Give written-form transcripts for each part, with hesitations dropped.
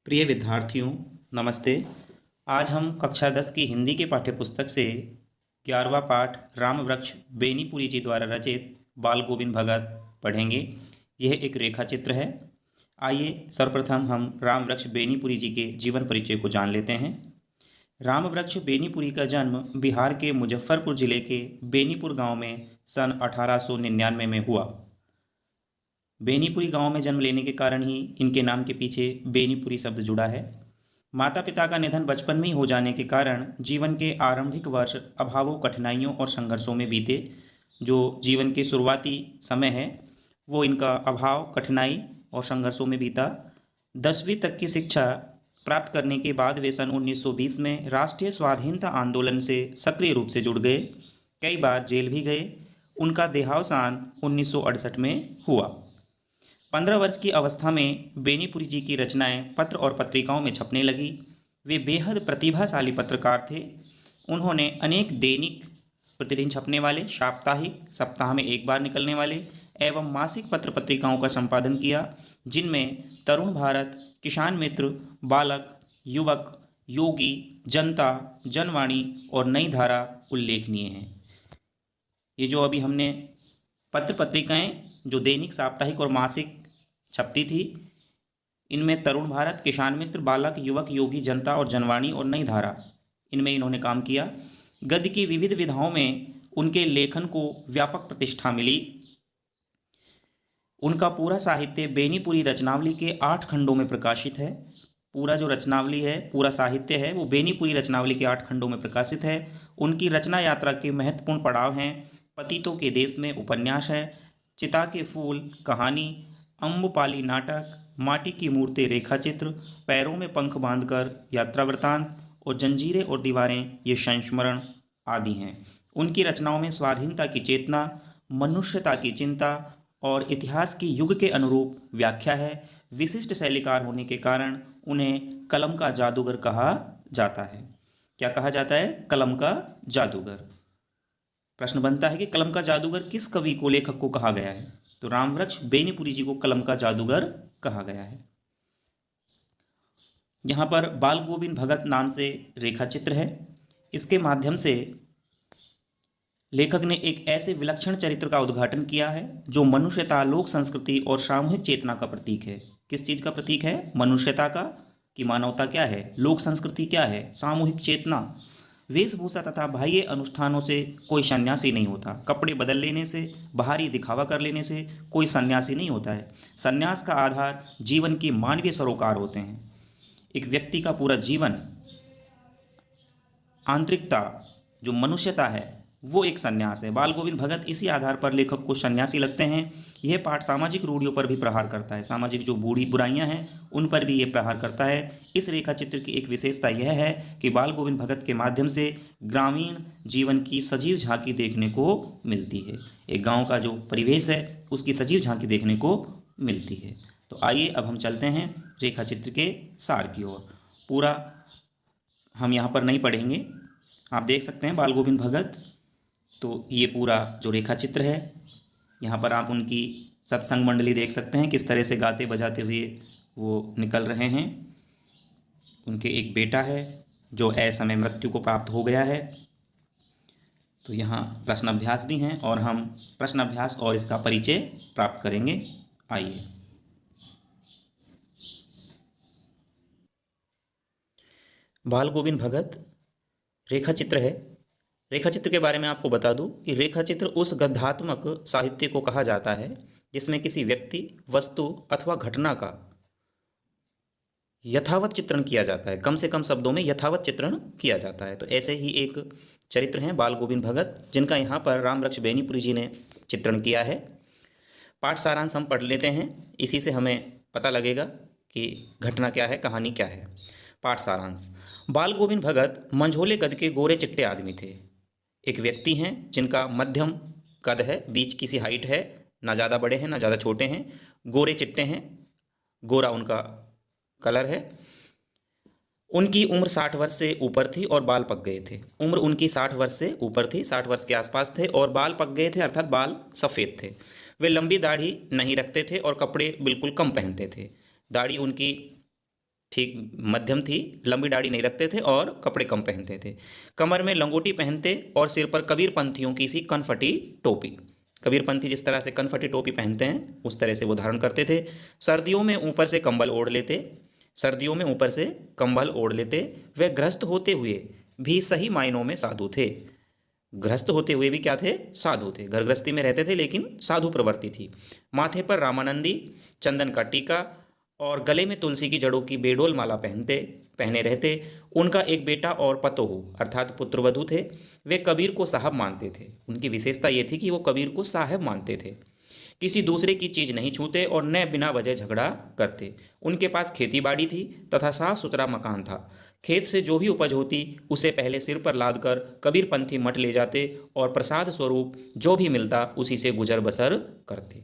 प्रिय विद्यार्थियों, नमस्ते। आज हम कक्षा 10 की हिंदी के पाठ्यपुस्तक से 11वां पाठ रामवृक्ष बेनीपुरी जी द्वारा रचित बाल गोविंद भगत पढ़ेंगे। यह एक रेखा चित्र है। आइए सर्वप्रथम हम रामवृक्ष बेनीपुरी जी के जीवन परिचय को जान लेते हैं। रामवृक्ष बेनीपुरी का जन्म बिहार के मुजफ्फरपुर जिले के बेनीपुर गांव में सन 1899 में हुआ। बेनीपुरी गांव में जन्म लेने के कारण ही इनके नाम के पीछे बेनीपुरी शब्द जुड़ा है। माता पिता का निधन बचपन में ही हो जाने के कारण जीवन के आरंभिक वर्ष अभावों, कठिनाइयों और संघर्षों में बीते। जो जीवन के शुरुआती समय है वो इनका अभाव, कठिनाई और संघर्षों में बीता। 10वीं तक की शिक्षा प्राप्त करने के बाद वे सन 1920 में राष्ट्रीय स्वाधीनता आंदोलन से सक्रिय रूप से जुड़ गए। कई बार जेल भी गए। उनका देहावसान 1968 में हुआ। 15 वर्ष की अवस्था में बेनीपुरी जी की रचनाएं पत्र और पत्रिकाओं में छपने लगी। वे बेहद प्रतिभाशाली पत्रकार थे। उन्होंने अनेक दैनिक, प्रतिदिन छपने वाले, साप्ताहिक, सप्ताह में एक बार निकलने वाले एवं मासिक पत्र पत्रिकाओं का संपादन किया, जिनमें तरुण भारत, किसान मित्र, बालक, युवक, योगी, जनता, जनवाणी और नई धारा उल्लेखनीय हैं। ये जो अभी हमने पत्र पत्रिकाएं जो दैनिक, साप्ताहिक और मासिक छपती थी, इनमें तरुण भारत, किसान मित्र, बालक, युवक, योगी, जनता और जनवाणी और नई धारा, इनमें इन्होंने काम किया। गद्य की विविध विधाओं में उनके लेखन को व्यापक प्रतिष्ठा मिली। उनका पूरा साहित्य बेनीपुरी रचनावली के 8 खंडों में प्रकाशित है। पूरा जो रचनावली है, पूरा साहित्य है, वो बेनीपुरी रचनावली के 8 खंडों में प्रकाशित है। उनकी रचना यात्रा के महत्वपूर्ण पड़ाव हैं: पतितों के देश में उपन्यास है, चिता के फूल कहानी, अम्बपाली नाटक, माटी की मूर्तें रेखाचित्र, पैरों में पंख बांधकर यात्रा वृतांत और जंजीरें और दीवारें ये संस्मरण आदि हैं। उनकी रचनाओं में स्वाधीनता की चेतना, मनुष्यता की चिंता और इतिहास की युग के अनुरूप व्याख्या है। विशिष्ट शैलीकार होने के कारण उन्हें कलम का जादूगर कहा जाता है। क्या कहा जाता है? कलम का जादूगर। प्रश्न बनता है कि कलम का जादूगर किस कवि को, लेखक को कहा गया है? तो रामवृक्ष बेनीपुरी जी को कलम का जादूगर कहा गया है। यहाँ पर बाल गोविंद भगत नाम से रेखा चित्र है। इसके माध्यम से लेखक ने एक ऐसे विलक्षण चरित्र का उद्घाटन किया है जो मनुष्यता, लोक संस्कृति और सामूहिक चेतना का प्रतीक है। किस चीज़ का प्रतीक है? मनुष्यता का, कि मानवता क्या है, लोक संस्कृति क्या है, सामूहिक चेतना। वेशभूषा तथा बाह्य अनुष्ठानों से कोई सन्यासी नहीं होता। कपड़े बदल लेने से, बाहरी दिखावा कर लेने से कोई सन्यासी नहीं होता है। सन्यास का आधार जीवन के मानवीय सरोकार होते हैं। एक व्यक्ति का पूरा जीवन, आंतरिकता, जो मनुष्यता है, वो एक सन्यास है। बाल गोविंद भगत इसी आधार पर लेखक को सन्यासी लगते हैं। यह पाठ सामाजिक रूढ़ियों पर भी प्रहार करता है। सामाजिक जो बुराइयां हैं उन पर भी ये प्रहार करता है। इस रेखा चित्र की एक विशेषता यह है कि बाल गोविंद भगत के माध्यम से ग्रामीण जीवन की सजीव झांकी देखने को मिलती है। एक गाँव का जो परिवेश है उसकी सजीव झांकी देखने को मिलती है। तो आइए अब हम चलते हैं रेखा चित्र के सार की ओर। पूरा हम यहाँ पर नहीं पढ़ेंगे, आप देख सकते हैं बाल गोविंद भगत। तो ये पूरा जो रेखा चित्र है, यहाँ पर आप उनकी सत्संग मंडली देख सकते हैं, किस तरह से गाते बजाते हुए वो निकल रहे हैं। उनके एक बेटा है जो असमय मृत्यु को प्राप्त हो गया है। तो यहाँ प्रश्न अभ्यास भी हैं और हम प्रश्न अभ्यास और इसका परिचय प्राप्त करेंगे। आइए। बाल गोविंद भगत रेखा चित्र है। रेखा चित्र के बारे में आपको बता दूं कि रेखा चित्र उस गद्यात्मक साहित्य को कहा जाता है जिसमें किसी व्यक्ति, वस्तु अथवा घटना का यथावत चित्रण किया जाता है। कम से कम शब्दों में यथावत चित्रण किया जाता है। तो ऐसे ही एक चरित्र हैं बाल गोविंद भगत, जिनका यहाँ पर रामवृक्ष बेनीपुरी जी ने चित्रण किया है। पाठ सारांश हम पढ़ लेते हैं, इसी से हमें पता लगेगा कि घटना क्या है, कहानी क्या है। पाठ सारांश। बाल गोविंद भगत मंझोले कद के गोरे चिट्टे आदमी थे। एक व्यक्ति हैं जिनका मध्यम कद है, बीच की सी हाइट है, ना ज़्यादा बड़े हैं ना ज़्यादा छोटे हैं, गोरे चिट्टे हैं, गोरा उनका कलर है। उनकी उम्र 60 वर्ष से ऊपर थी और बाल पक गए थे। उम्र उनकी 60 वर्ष से ऊपर थी, 60 वर्ष के आसपास थे और बाल पक गए थे, अर्थात बाल सफ़ेद थे। वे लंबी दाढ़ी नहीं रखते थे और कपड़े बिल्कुल कम पहनते थे। दाढ़ी उनकी ठीक मध्यम थी, लंबी दाढ़ी नहीं रखते थे और कपड़े कम पहनते थे। कमर में लंगोटी पहनते और सिर पर कबीरपंथियों की सी कनफटी टोपी, कबीरपंथी जिस तरह से कनफटी टोपी पहनते हैं उस तरह से वो धारण करते थे। सर्दियों में ऊपर से कंबल ओढ़ लेते, सर्दियों में ऊपर से कंबल ओढ़ लेते। वे गृहस्थ होते हुए भी सही मायनों में साधु थे। गृहस्थ होते हुए भी क्या थे? साधु थे। घर गृहस्थी में रहते थे लेकिन साधु प्रवृत्ति थी। माथे पर रामानंदी, चंदन का टीका और गले में तुलसी की जड़ों की बेडोल माला पहने रहते। उनका एक बेटा और पतोहू अर्थात पुत्रवधू थे। वे कबीर को साहब मानते थे। उनकी विशेषता ये थी कि वो कबीर को साहब मानते थे। किसी दूसरे की चीज़ नहीं छूते और न बिना वजह झगड़ा करते। उनके पास खेती बाड़ी थी तथा साफ सुथरा मकान था। खेत से जो भी उपज होती उसे पहले सिर पर लाद कर कबीरपंथी मठ ले जाते और प्रसाद स्वरूप जो भी मिलता उसी से गुजर बसर करते।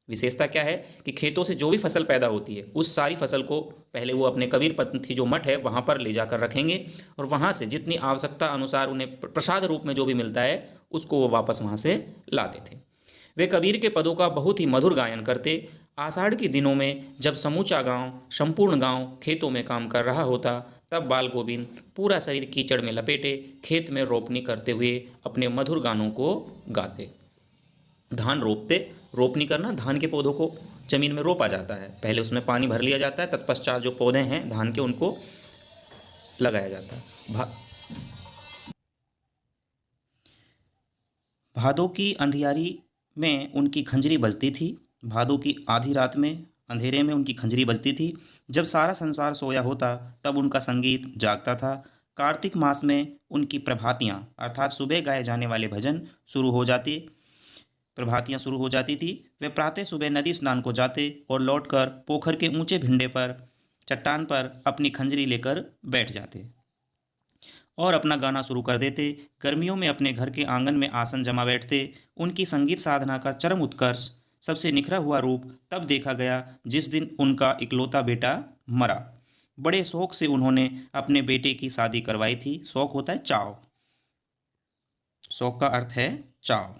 विशेषता क्या है कि खेतों से जो भी फसल पैदा होती है उस सारी फसल को पहले वो अपने कबीरपंथी जो मठ है वहाँ पर ले जाकर रखेंगे और वहाँ से जितनी आवश्यकता अनुसार उन्हें प्रसाद रूप में जो भी मिलता है उसको वो वापस वहाँ से लाते थे। वे कबीर के पदों का बहुत ही मधुर गायन करते। आषाढ़ के दिनों में जब समूचा गांव, संपूर्ण गांव खेतों में काम कर रहा होता तब बाल गोविंद पूरा शरीर कीचड़ में लपेटे खेत में रोपनी करते हुए अपने मधुर गानों को गाते। धान रोपते, रोपनी करना, धान के पौधों को जमीन में रोपा जाता है। पहले उसमें पानी भर लिया जाता है, तत्पश्चात जो पौधे हैं धान के उनको लगाया जाता है। भादों की अंधियारी में उनकी खंजरी बजती थी। भादों की आधी रात में अंधेरे में उनकी खंजरी बजती थी। जब सारा संसार सोया होता तब उनका संगीत जागता था। कार्तिक मास में उनकी प्रभातियाँ अर्थात सुबह गाए जाने वाले भजन शुरू हो जाती प्रभातियाँ शुरू हो जाती थी। वे प्रातः सुबह नदी स्नान को जाते और लौटकर पोखर के ऊंचे भिंडे पर चट्टान पर अपनी खंजरी लेकर बैठ जाते और अपना गाना शुरू कर देते। गर्मियों में अपने घर के आंगन में आसन जमा बैठते। उनकी संगीत साधना का चरम उत्कर्ष, सबसे निखरा हुआ रूप तब देखा गया जिस दिन उनका इकलौता बेटा मरा। बड़े शौक से उन्होंने अपने बेटे की शादी करवाई थी। शौक होता है चाव, शौक का अर्थ है चाव।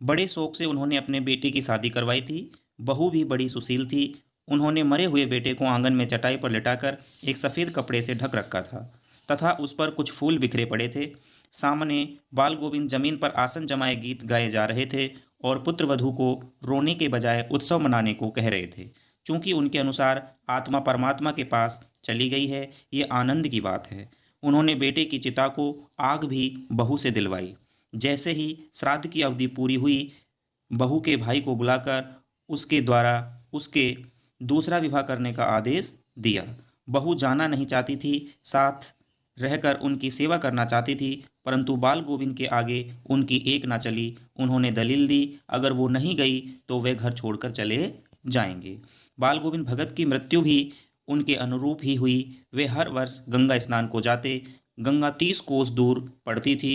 बड़े शौक से उन्होंने अपने बेटे की शादी करवाई थी। बहू भी बड़ी सुशील थी। उन्होंने मरे हुए बेटे को आंगन में चटाई पर लिटाकर एक सफ़ेद कपड़े से ढक रखा था तथा उस पर कुछ फूल बिखरे पड़े थे। सामने बाल गोविंद जमीन पर आसन जमाए गीत गाए जा रहे थे और पुत्रवधू को रोने के बजाय उत्सव मनाने को कह रहे थे। चूंकि उनके अनुसार आत्मा परमात्मा के पास चली गई है, ये आनंद की बात है। उन्होंने बेटे की चिता को आग भी बहू से दिलवाई। जैसे ही श्राद्ध की अवधि पूरी हुई, बहू के भाई को बुलाकर उसके द्वारा उसके दूसरा विवाह करने का आदेश दिया। बहू जाना नहीं चाहती थी, साथ रहकर उनकी सेवा करना चाहती थी, परंतु बाल गोविंद के आगे उनकी एक ना चली। उन्होंने दलील दी अगर वो नहीं गई तो वे घर छोड़कर चले जाएंगे। बाल गोविंद भगत की मृत्यु भी उनके अनुरूप ही हुई। वे हर वर्ष गंगा स्नान को जाते। गंगा 30 कोस दूर पड़ती थी।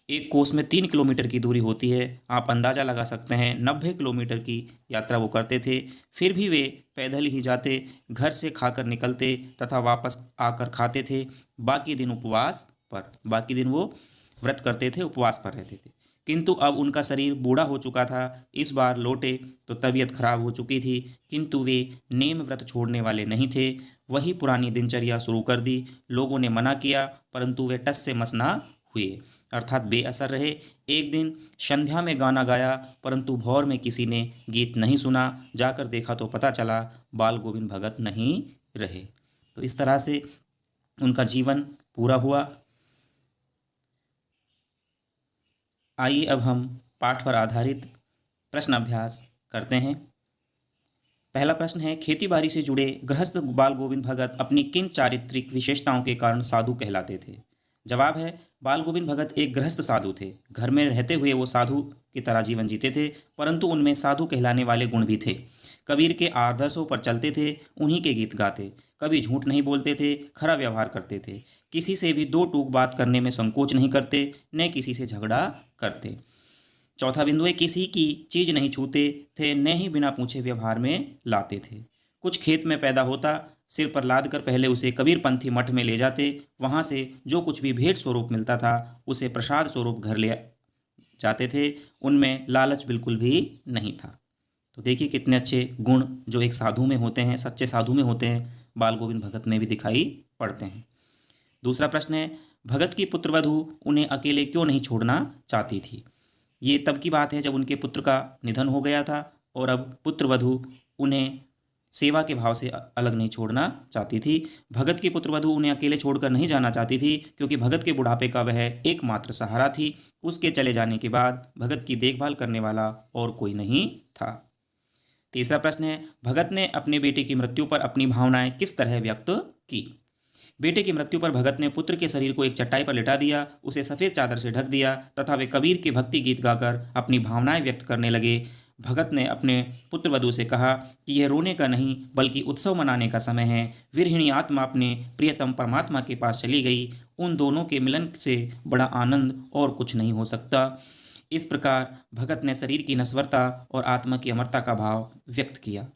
एक कोस में 3 किलोमीटर की दूरी होती है। आप अंदाज़ा लगा सकते हैं 90 किलोमीटर की यात्रा वो करते थे। फिर भी वे पैदल ही जाते, घर से खाकर निकलते तथा वापस आकर खाते थे। बाकी दिन उपवास पर, बाकी दिन वो व्रत करते थे, उपवास पर रहते थे। किंतु अब उनका शरीर बूढ़ा हो चुका था। इस बार लौटे तो तबीयत खराब हो चुकी थी, किंतु वे नेम व्रत छोड़ने वाले नहीं थे। वही पुरानी दिनचर्या शुरू कर दी। लोगों ने मना किया परंतु वे टस से मस ना हुए, अर्थात बेअसर रहे। एक दिन संध्या में गाना गाया परंतु भौर में किसी ने गीत नहीं सुना। जाकर देखा तो पता चला बाल गोविंद भगत नहीं रहे। तो इस तरह से उनका जीवन पूरा हुआ। आइए अब हम पाठ पर आधारित प्रश्न अभ्यास करते हैं। पहला प्रश्न है, खेती बाड़ी से जुड़े गृहस्थ बाल गोविंद भगत अपनी किन चारित्रिक विशेषताओं के कारण साधु कहलाते थे? जवाब है, बाल गोविंद भगत एक गृहस्थ साधु थे। घर में रहते हुए वो साधु की तरह जीवन जीते थे, परंतु उनमें साधु कहलाने वाले गुण भी थे। कबीर के आदर्शों पर चलते थे, उन्हीं के गीत गाते। कभी झूठ नहीं बोलते थे, खरा व्यवहार करते थे। किसी से भी दो टूक बात करने में संकोच नहीं करते, न किसी से झगड़ा करते। चौथा बिंदु है, किसी की चीज़ नहीं छूते थे, न ही बिना पूछे व्यवहार में लाते थे। कुछ खेत में पैदा होता, सिर पर लाद कर पहले उसे कबीरपंथी मठ में ले जाते। वहाँ से जो कुछ भी भेंट स्वरूप मिलता था उसे प्रसाद स्वरूप घर ले जाते थे। उनमें लालच बिल्कुल भी नहीं था। तो देखिए कितने अच्छे गुण जो एक साधु में होते हैं, सच्चे साधु में होते हैं, बाल गोविंद भगत में भी दिखाई पड़ते हैं। दूसरा प्रश्न है, भगत की पुत्रवधू उन्हें अकेले क्यों नहीं छोड़ना चाहती थी? ये तब की बात है जब उनके पुत्र का निधन हो गया था और अब पुत्रवधू उन्हें सेवा के भाव से अलग नहीं छोड़ना चाहती थी। भगत की पुत्रवधू उन्हें अकेले छोड़कर नहीं जाना चाहती थी क्योंकि भगत के बुढ़ापे का वह एकमात्र सहारा थी। उसके चले जाने के बाद भगत की देखभाल करने वाला और कोई नहीं था। तीसरा प्रश्न है, भगत ने अपने बेटे की मृत्यु पर अपनी भावनाएं किस तरह व्यक्त की? बेटे की मृत्यु पर भगत ने पुत्र के शरीर को एक चटाई पर लिटा दिया, उसे सफ़ेद चादर से ढक दिया तथा वे कबीर के भक्ति गीत गाकर अपनी भावनाएं व्यक्त करने लगे। भगत ने अपने पुत्रवधू से कहा कि यह रोने का नहीं बल्कि उत्सव मनाने का समय है। विरहिणी आत्मा अपने प्रियतम परमात्मा के पास चली गई। उन दोनों के मिलन से बड़ा आनंद और कुछ नहीं हो सकता। इस प्रकार भगत ने शरीर की नश्वरता और आत्मा की अमरता का भाव व्यक्त किया।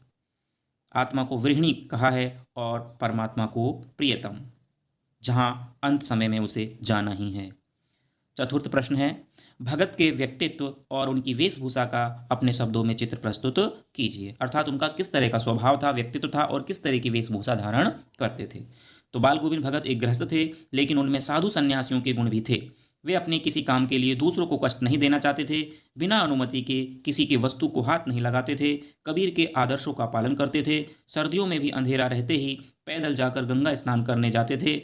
आत्मा को विरहिणी कहा है और परमात्मा को प्रियतम, जहाँ अंत समय में उसे जाना ही है। चतुर्थ प्रश्न है, भगत के व्यक्तित्व और उनकी वेशभूषा का अपने शब्दों में चित्र प्रस्तुत कीजिए। अर्थात उनका किस तरह का स्वभाव था, व्यक्तित्व था और किस तरह की वेशभूषा धारण करते थे। तो बाल गोविंद भगत एक गृहस्थ थे, लेकिन उनमें साधु सन्यासियों के गुण भी थे। वे अपने किसी काम के लिए दूसरों को कष्ट नहीं देना चाहते थे, बिना अनुमति के किसी की वस्तु को हाथ नहीं लगाते थे, कबीर के आदर्शों का पालन करते थे। सर्दियों में भी अंधेरा रहते ही पैदल जाकर गंगा स्नान करने जाते थे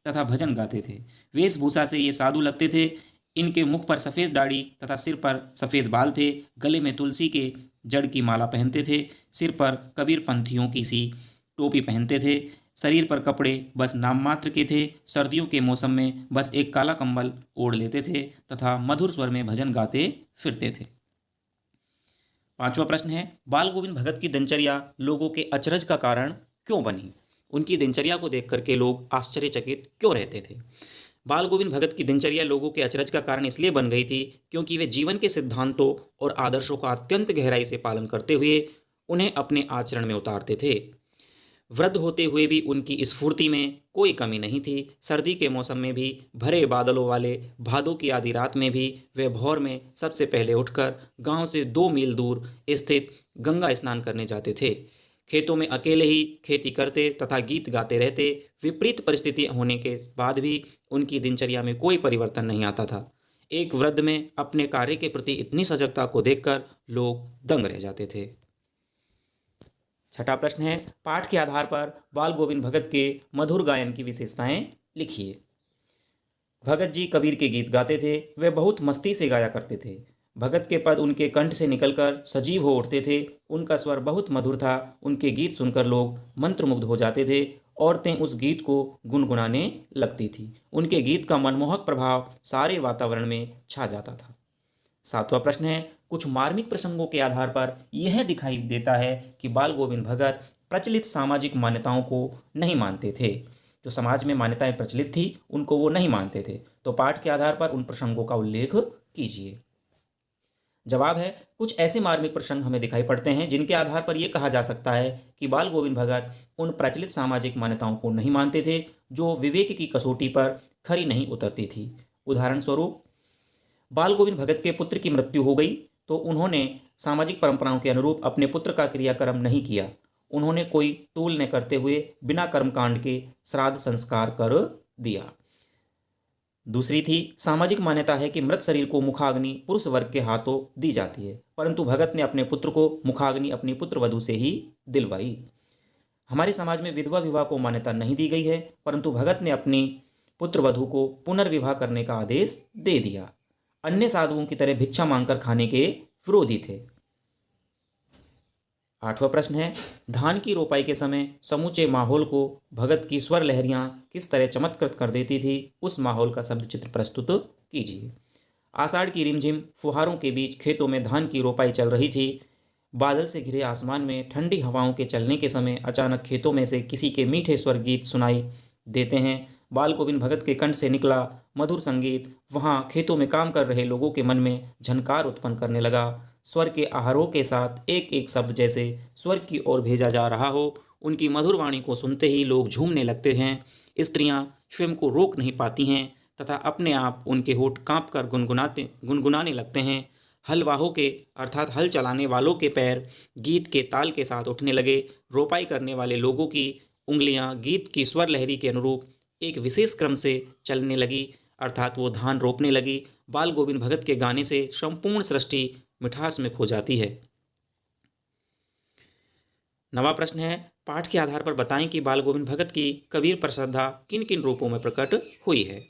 तथा भजन गाते थे। वेशभूषा से ये साधु लगते थे। इनके मुख पर सफ़ेद दाढ़ी तथा सिर पर सफ़ेद बाल थे। गले में तुलसी के जड़ की माला पहनते थे। सिर पर कबीर पंथियों की सी टोपी पहनते थे। शरीर पर कपड़े बस नाम मात्र के थे। सर्दियों के मौसम में बस एक काला कंबल ओढ़ लेते थे तथा मधुर स्वर में भजन गाते फिरते थे। पांचवा प्रश्न है, बाल गोविंद भगत की दिनचर्या लोगों के अचरज का कारण क्यों बनी? उनकी दिनचर्या को देख करके लोग आश्चर्यचकित क्यों रहते थे? बाल गोविंद भगत की दिनचर्या लोगों के अचरज का कारण इसलिए बन गई थी क्योंकि वे जीवन के सिद्धांतों और आदर्शों का अत्यंत गहराई से पालन करते हुए उन्हें अपने आचरण में उतारते थे। वृद्ध होते हुए भी उनकी स्फूर्ति में कोई कमी नहीं थी। सर्दी के मौसम में भी, भरे बादलों वाले भादों की आधी रात में भी वे भोर में सबसे पहले उठकर गांव से 2 मील दूर स्थित गंगा स्नान करने जाते थे। खेतों में अकेले ही खेती करते तथा गीत गाते रहते। विपरीत परिस्थिति होने के बाद भी उनकी दिनचर्या में कोई परिवर्तन नहीं आता था। एक वृद्ध में अपने कार्य के प्रति इतनी सजगता को देखकर लोग दंग रह जाते थे। छठा प्रश्न है, पाठ के आधार पर बाल गोविंद भगत के मधुर गायन की विशेषताएं लिखिए। भगत जी कबीर के गीत गाते थे। वे बहुत मस्ती से गाया करते थे। भगत के पद उनके कंठ से निकलकर सजीव हो उठते थे। उनका स्वर बहुत मधुर था। उनके गीत सुनकर लोग मंत्रमुग्ध हो जाते थे। औरतें उस गीत को गुनगुनाने लगती थी। उनके गीत का मनमोहक प्रभाव सारे वातावरण में छा जाता था। सातवां प्रश्न है, कुछ मार्मिक प्रसंगों के आधार पर यह दिखाई देता है कि बाल गोविंद भगत प्रचलित सामाजिक मान्यताओं को नहीं मानते थे। जो समाज में मान्यताएं प्रचलित थी उनको वो नहीं मानते थे। तो पाठ के आधार पर उन प्रसंगों का उल्लेख कीजिए। जवाब है, कुछ ऐसे मार्मिक प्रसंग हमें दिखाई पड़ते हैं जिनके आधार पर यह कहा जा सकता है कि बाल गोविंद भगत उन प्रचलित सामाजिक मान्यताओं को नहीं मानते थे जो विवेक की कसौटी पर खरी नहीं उतरती थी। उदाहरण स्वरूप, बाल गोविंद भगत के पुत्र की मृत्यु हो गई तो उन्होंने सामाजिक परंपराओं के अनुरूप अपने पुत्र का क्रियाक्रम नहीं किया। उन्होंने कोई तूल न करते हुए बिना कर्मकांड के श्राद्ध संस्कार कर दिया। दूसरी थी, सामाजिक मान्यता है कि मृत शरीर को मुखाग्नि पुरुष वर्ग के हाथों दी जाती है, परंतु भगत ने अपने पुत्र को मुखाग्नि अपनी पुत्र वधू से ही दिलवाई। हमारे समाज में विधवा विवाह को मान्यता नहीं दी गई है, परंतु भगत ने अपनी पुत्र वधू को पुनर्विवाह करने का आदेश दे दिया। अन्य साधुओं की तरह भिक्षा मांगकर खाने के विरोधी थे। आठवां प्रश्न है, धान की रोपाई के समय समूचे माहौल को भगत की स्वर लहरियां किस तरह चमत्कृत कर देती थी, उस माहौल का शब्द चित्र प्रस्तुत कीजिए। आषाढ़ की रिमझिम फुहारों के बीच खेतों में धान की रोपाई चल रही थी। बादल से घिरे आसमान में ठंडी हवाओं के चलने के समय अचानक खेतों में से किसी के मीठे स्वर गीत सुनाई देते हैं। बाल गोविंद भगत के कंठ से निकला मधुर संगीत वहाँ खेतों में काम कर रहे लोगों के मन में झनकार उत्पन्न करने लगा। स्वर के आहारों के साथ एक एक शब्द जैसे स्वर की ओर भेजा जा रहा हो। उनकी मधुर वाणी को सुनते ही लोग झूमने लगते हैं। स्त्रियां स्वयं को रोक नहीं पाती हैं तथा अपने आप उनके होठ कांपकर गुनगुनाने लगते हैं। हलवाहों के अर्थात हल चलाने वालों के पैर गीत के ताल के साथ उठने लगे। रोपाई करने वाले लोगों की उंगलियां गीत की स्वर लहरी के अनुरूप एक विशेष क्रम से चलने लगी, अर्थात वो धान रोपने लगी। बाल गोविंद भगत के गाने से संपूर्ण सृष्टि मिठास में खो जाती है। नवा प्रश्न है, पाठ के आधार पर बताएं कि बाल गोविंद भगत की कबीर पर श्रद्धा किन किन रूपों में प्रकट हुई है।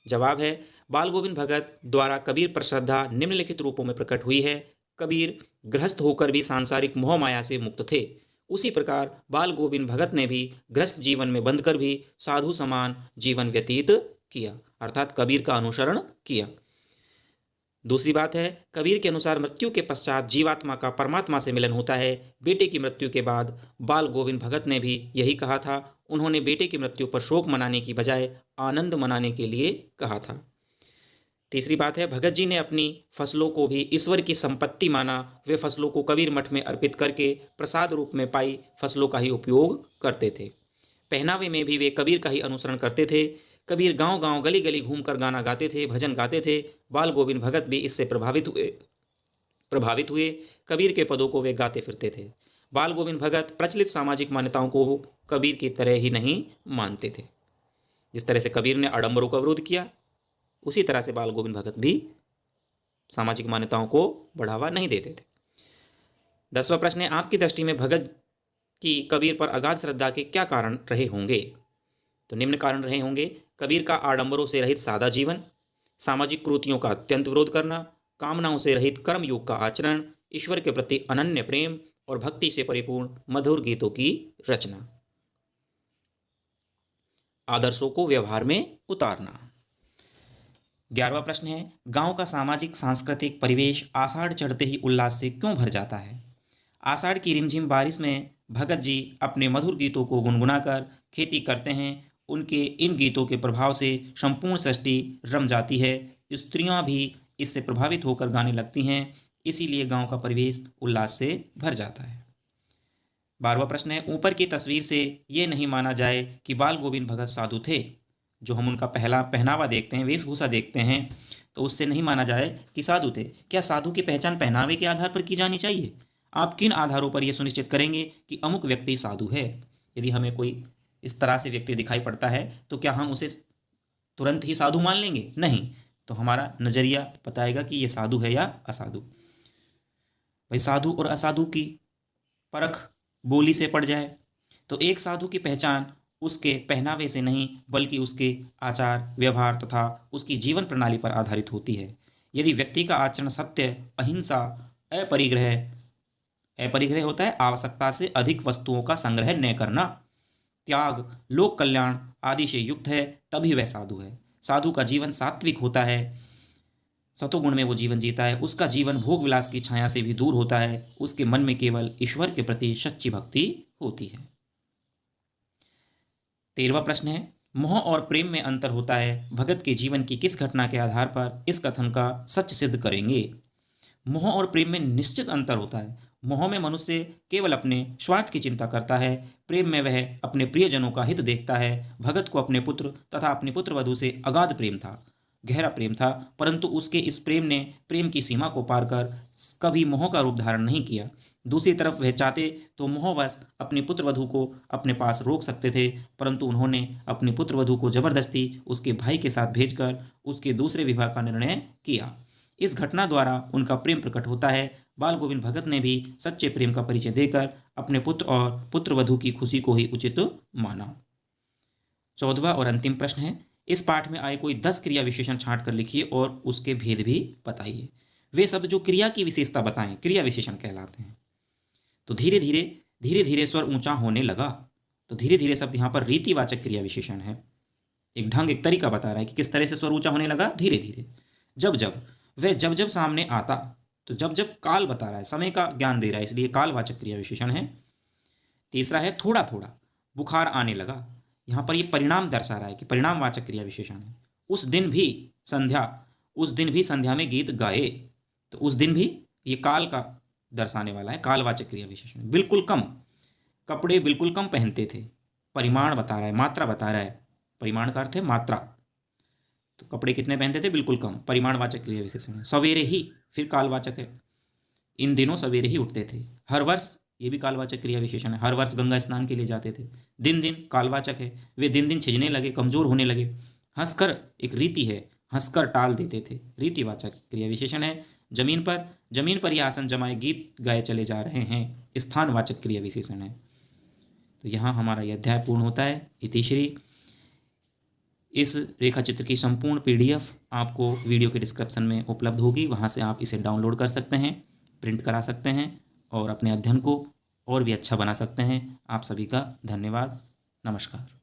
जवाब है, बाल गोविंद भगत द्वारा कबीर पर श्रद्धा निम्नलिखित रूपों में प्रकट हुई है। कबीर गृहस्थ होकर भी सांसारिक मोह माया से मुक्त थे। उसी प्रकार बाल गोविंद भगत ने भी गृहस्थ जीवन में बंधकर भी साधु समान जीवन व्यतीत किया, अर्थात कबीर का अनुसरण किया। दूसरी बात है, कबीर के अनुसार मृत्यु के पश्चात जीवात्मा का परमात्मा से मिलन होता है। बेटे की मृत्यु के बाद बाल गोविंद भगत ने भी यही कहा था। उन्होंने बेटे की मृत्यु पर शोक मनाने की बजाय आनंद मनाने के लिए कहा था। तीसरी बात है, भगत जी ने अपनी फसलों को भी ईश्वर की संपत्ति माना। वे फसलों को कबीर मठ में अर्पित करके प्रसाद रूप में पाई फसलों का ही उपयोग करते थे। पहनावे में भी वे कबीर का ही अनुसरण करते थे। कबीर गांव गांव गली गली घूमकर गाना गाते थे, भजन गाते थे। बाल गोविंद भगत भी इससे प्रभावित हुए। कबीर के पदों को वे गाते फिरते थे। बाल गोविंद भगत प्रचलित सामाजिक मान्यताओं को कबीर की तरह ही नहीं मानते थे। जिस तरह से कबीर ने आडंबरों का विरोध किया, उसी तरह से बाल गोविंद भगत भी सामाजिक मान्यताओं को बढ़ावा नहीं देते थे। 10वां प्रश्न है, आपकी दृष्टि में भगत की कबीर पर अगाध श्रद्धा के क्या कारण रहे होंगे। तो निम्न कारण रहे होंगे, कबीर का आडंबरों से रहित सादा जीवन, सामाजिक कुरीतियों का अत्यंत विरोध करना, कामनाओं से रहित कर्म योग का आचरण, ईश्वर के प्रति अनन्य प्रेम और भक्ति से परिपूर्ण मधुर गीतों की रचना। आदर्शों को व्यवहार में उतारना। 11वां प्रश्न है, गांव का सामाजिक सांस्कृतिक परिवेश आषाढ़ चढ़ते ही उल्लास से क्यों भर जाता है। आषाढ़ की रिमझिम बारिश में भगत जी अपने मधुर गीतों को गुनगुनाकर खेती करते हैं। उनके इन गीतों के प्रभाव से संपूर्ण सृष्टि रम जाती है। स्त्रियां भी इससे प्रभावित होकर गाने लगती हैं, इसीलिए गांव का परिवेश उल्लास से भर जाता है। 12वां प्रश्न है, ऊपर की तस्वीर से ये नहीं माना जाए कि बाल गोविंद भगत साधु थे। जो हम उनका पहनावा देखते हैं, वेशभूषा देखते हैं, तो उससे नहीं माना जाए कि साधु थे। क्या साधु की पहचान पहनावे के आधार पर की जानी चाहिए। आप किन आधारों पर यह सुनिश्चित करेंगे कि अमुक व्यक्ति साधु है। यदि हमें कोई इस तरह से व्यक्ति दिखाई पड़ता है तो क्या हम उसे तुरंत ही साधु मान लेंगे। नहीं, तो हमारा नजरिया बताएगा कि ये साधु है या असाधु। भाई साधु और असाधु की परख बोली से पड़ जाए तो एक साधु की पहचान उसके पहनावे से नहीं बल्कि उसके आचार व्यवहार तथा उसकी जीवन प्रणाली पर आधारित होती है। यदि व्यक्ति का आचरण सत्य, अहिंसा, अपरिग्रह होता है आवश्यकता से अधिक वस्तुओं का संग्रह न करना, त्याग, लोक कल्याण आदि से युक्त है, तभी वह साधु है। साधु का जीवन सात्विक होता है, सतोगुण में वो जीवन जीता है। उसका जीवन भोग विलास की छाया से भी दूर होता है। उसके मन में केवल ईश्वर के प्रति सच्ची भक्ति होती है। 13वां प्रश्न है, मोह और प्रेम में अंतर होता है। भगत के जीवन की किस घटना के आधार पर इस कथन का सच सिद्ध करेंगे। मोह और प्रेम में निश्चित अंतर होता है। मोह में मनुष्य केवल अपने स्वार्थ की चिंता करता है, प्रेम में वह अपने प्रियजनों का हित देखता है। भगत को अपने पुत्र तथा अपनी पुत्रवधू से अगाध प्रेम था, गहरा प्रेम था, परंतु उसके इस प्रेम ने प्रेम की सीमा को पार कर कभी मोह का रूप धारण नहीं किया। दूसरी तरफ वह चाहते तो मोहवश अपनी पुत्रवधू को अपने पास रोक सकते थे, परंतु उन्होंने अपनी पुत्रवधू को जबरदस्ती उसके भाई के साथ भेजकर उसके दूसरे विवाह का निर्णय किया। इस घटना द्वारा उनका प्रेम प्रकट होता है। बाल गोविंद भगत ने भी सच्चे प्रेम का परिचय देकर अपने पुत्र और पुत्रवधू की खुशी को ही उचित माना। 14वां और अंतिम प्रश्न है, इस पाठ में आए कोई 10 क्रिया विशेषण छांट कर लिखिए और उसके भेद भी बताइए। वे शब्द जो क्रिया की विशेषता बताएं क्रिया विशेषण कहलाते हैं। तो धीरे धीरे स्वर ऊंचा होने लगा। तो धीरे धीरे शब्द यहाँ पर रीतिवाचक क्रिया विशेषण है। एक ढंग, एक तरीका बता रहा है कि किस तरह से स्वर ऊंचा होने लगा। धीरे धीरे, जब जब सामने आता, तो जब जब काल बता रहा है, समय का ज्ञान दे रहा है, इसलिए कालवाचक क्रिया विशेषण है। तीसरा है थोड़ा थोड़ा, बुखार आने लगा। यहाँ पर ये परिणाम दर्शा रहा है कि परिणामवाचक क्रिया विशेषण है। उस दिन भी संध्या में गीत गाए, तो उस दिन भी ये काल का दर्शाने वाला है, कालवाचक क्रिया विशेषण। बिल्कुल कम, कपड़े बिल्कुल कम पहनते थे, परिमाण बता रहा है, मात्रा बता रहा है। परिमाण का अर्थ है मात्रा। तो कपड़े कितने पहनते थे? बिल्कुल कम। परिमाणवाचक क्रिया विशेषण है। सवेरे ही, फिर कालवाचक है। इन दिनों सवेरे ही उठते थे। हर वर्ष, ये भी कालवाचक क्रिया विशेषण है। हर वर्ष गंगा स्नान के लिए जाते थे। दिन दिन कालवाचक है। वे दिन दिन छिजने लगे, कमजोर होने लगे। हंसकर, एक रीति है, हंसकर टाल देते थे। रीतिवाचक क्रिया विशेषण है। जमीन पर यह आसन जमाए गीत गाए चले जा रहे हैं। स्थानवाचक क्रिया विशेषण है। तो यहाँ हमारा यह अध्याय पूर्ण होता है। इतिश्री। इस रेखा चित्र की संपूर्ण PDF आपको वीडियो के डिस्क्रिप्शन में उपलब्ध होगी, वहाँ से आप इसे डाउनलोड कर सकते हैं, प्रिंट करा सकते हैं और अपने अध्ययन को और भी अच्छा बना सकते हैं। आप सभी का धन्यवाद। नमस्कार।